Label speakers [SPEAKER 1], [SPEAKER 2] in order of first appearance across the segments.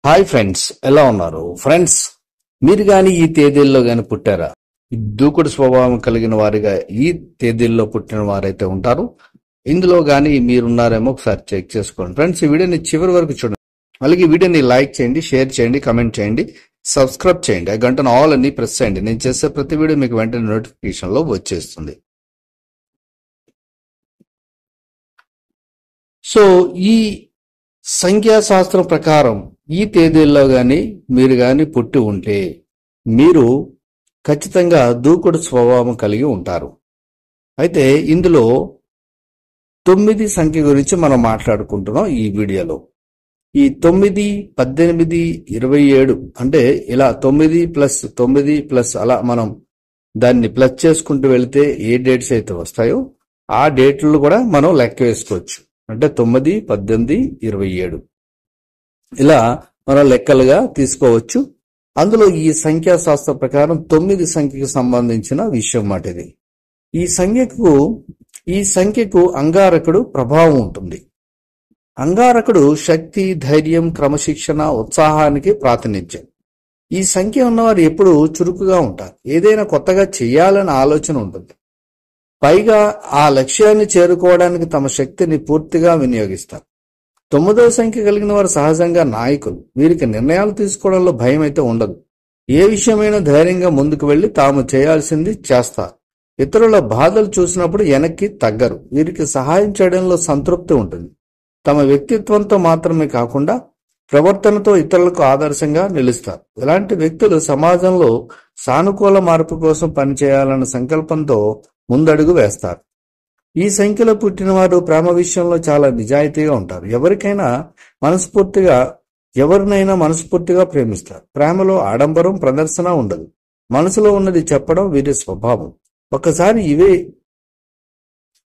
[SPEAKER 1] Hi friends, ఎలా ఉన్నారు friends? మీరు గాని ఈ తేదీల్లో గాని పుట్టారా? దూకుడు స్వభావం కలిగిన వారిగా ఈ తేదీల్లో పుట్టిన వారైతే ఉంటారు. ఇందులో గాని మీరున్నారేమో ఒకసారి చెక్ చేసుకోండి ఫ్రెండ్స్. ఈ వీడియోని చివరి వరకు చూడండి. అలాగే ఈ వీడియోని లైక్ చేయండి, షేర్ చేయండి, కమెంట్ చేయండి, సబ్స్క్రైబ్ చేయండి. ఆ గంటను ఆల్ అని ప్రెస్ చేయండి. నేను చేసే ప్రతి వీడియో మీకు వెంటనే నోటిఫికేషన్ లో వచ్చేస్తుంది. సో ఈ సంఖ్యాశాస్త్రం ప్రకారం ఈ తేదీల్లో గాని మీరు గాని పుట్టి ఉంటే మీరు ఖచ్చితంగా దూకుడు స్వభావం కలిగి ఉంటారు. అయితే ఇందులో 9 సంఖ్య గురించి మనం మాట్లాడుకుంటున్నాం ఈ వీడియోలో. ఈ 9, 18, 27 అంటే ఇలా 9 ప్లస్ 9 ప్లస్ అలా మనం దాన్ని ప్లస్ చేసుకుంటూ వెళితే ఏ డేట్స్ అయితే వస్తాయో ఆ డేట్లు కూడా మనం లెక్క వేసుకోవచ్చు. అంటే 9, 18, 27 ఇలా మనం లెక్కలుగా తీసుకోవచ్చు. అందులో ఈ సంఖ్యాశాస్త్ర ప్రకారం 9 సంఖ్యకు సంబంధించిన విషయం మాట ఇది. ఈ సంఖ్యకు అంగారకుడు ప్రభావం ఉంటుంది. అంగారకుడు శక్తి, ధైర్యం, క్రమశిక్షణ, ఉత్సాహానికి ప్రాతినిధ్యం. ఈ సంఖ్య ఉన్నవారు ఎప్పుడు చురుకుగా ఉంటారు. ఏదైనా కొత్తగా చేయాలనే ఆలోచన ఉంటుంది. పైగా ఆ లక్ష్యాన్ని చేరుకోవడానికి తమ శక్తిని పూర్తిగా వినియోగిస్తారు. 9వ సంఖ్య కలిగిన వారు సహజంగా నాయకులు. వీరికి నిర్ణయాలు తీసుకోవడంలో భయం అయితే ఉండదు. ఏ విషయమైనా ధైర్యంగా ముందుకు వెళ్లి తాము చేయాల్సింది చేస్తారు. ఇతరుల బాధలు చూసినప్పుడు వెనక్కి తగ్గరు. వీరికి సహాయం చేయడంలో సంతృప్తి ఉంటుంది. తమ వ్యక్తిత్వంతో మాత్రమే కాకుండా ప్రవర్తనతో ఇతరులకు ఆదర్శంగా నిలుస్తారు. ఇలాంటి వ్యక్తులు సమాజంలో సానుకూల మార్పు కోసం పనిచేయాలన్న సంకల్పంతో ముందడుగు వేస్తారు. ఈ సంఖ్యలో పుట్టిన వారు ప్రేమ విషయంలో చాలా నిజాయితీగా ఉంటారు. ఎవరినైనా మనస్ఫూర్తిగా ప్రేమిస్తారు. ప్రేమలో ఆడంబరం, ప్రదర్శన ఉండదు. మనసులో ఉన్నది చెప్పడం వీరి స్వభావం.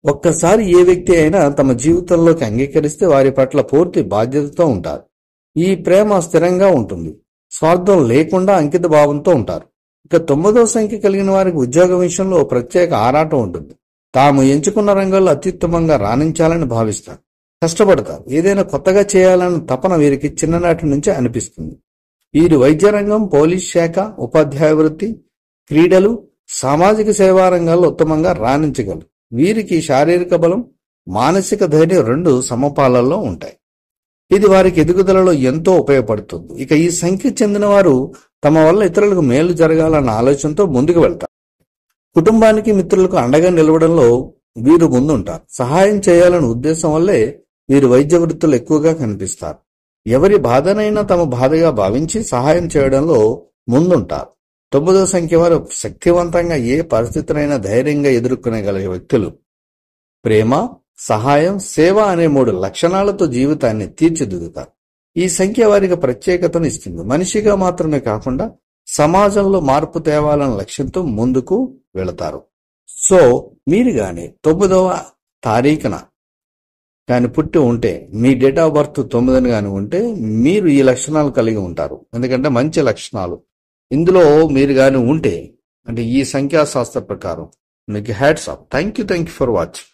[SPEAKER 1] ఒక్కసారి ఏ వ్యక్తి అయినా తమ జీవితంలోకి అంగీకరిస్తే వారి పట్ల పూర్తి బాధ్యతతో ఉంటారు. ఈ ప్రేమ స్థిరంగా ఉంటుంది. స్వార్థం లేకుండా అంకిత భావంతో ఉంటారు. ఇక 9వ సంఖ్య కలిగిన వారికి ఉద్యోగం విషయంలో ప్రత్యేక ఆరాటం ఉంటుంది. తాము ఎంచుకున్న రంగంలో అత్యుత్తమంగా రాణించాలని భావిస్తారు. కష్టపడతారు. ఏదైనా కొత్తగా చేయాలన్న తపన వీరికి చిన్ననాటి నుంచే అనిపిస్తుంది. వీరు వైద్య రంగం, పోలీస్ శాఖ, ఉపాధ్యాయ వృత్తి, క్రీడలు, సామాజిక సేవా రంగాల్లో ఉత్తమంగా రాణించగలరు. వీరికి శారీరక బలం, మానసిక ధైర్యం రెండు సమపాలల్లో ఉంటాయి. ఇది వారికి ఎదుగుదలలో ఎంతో ఉపయోగపడుతుంది. ఇక ఈ సంఖ్య చెందిన వారు తమ వల్ల ఇతరులకు మేలు జరగాలన్న ఆలోచనతో ముందుకు వెళ్తారు. కుటుంబానికి, మిత్రులకు అండగా నిలవడంలో వీరు ముందుంటారు. సహాయం చేయాలనే ఉద్దేశం వల్లే వీరు వైద్య వృత్తులు ఎక్కువగా కనిపిస్తారు. ఎవరి బాధనైనా తమ బాధగా భావించి సహాయం చేయడంలో ముందుంటారు. 9వ సంఖ్య వారు శక్తివంతంగా ఏ పరిస్థితినైనా ధైర్యంగా ఎదుర్కొనగల వ్యక్తులు. ప్రేమ, సహాయం, సేవ అనే 3 లక్షణాలతో జీవితాన్ని తీర్చిదిద్దుతారు. ఈ సంఖ్య వారికి ప్రత్యేకతను ఇస్తుంది. మనిషిగా మాత్రమే కాకుండా సమాజంలో మార్పు తేవాలన్న లక్ష్యంతో ముందుకు వెళతారు. సో మీరు గాని 9వ తారీఖున కానీ పుట్టి ఉంటే, మీ డేట్ ఆఫ్ బర్త్ 9 గాని ఉంటే మీరు ఈ లక్షణాలు కలిగి ఉంటారు. ఎందుకంటే మంచి లక్షణాలు ఇందులో మీరు గాని ఉంటే, అంటే ఈ సంఖ్యాశాస్త్ర ప్రకారం మీకు hats off. Thank you for watching.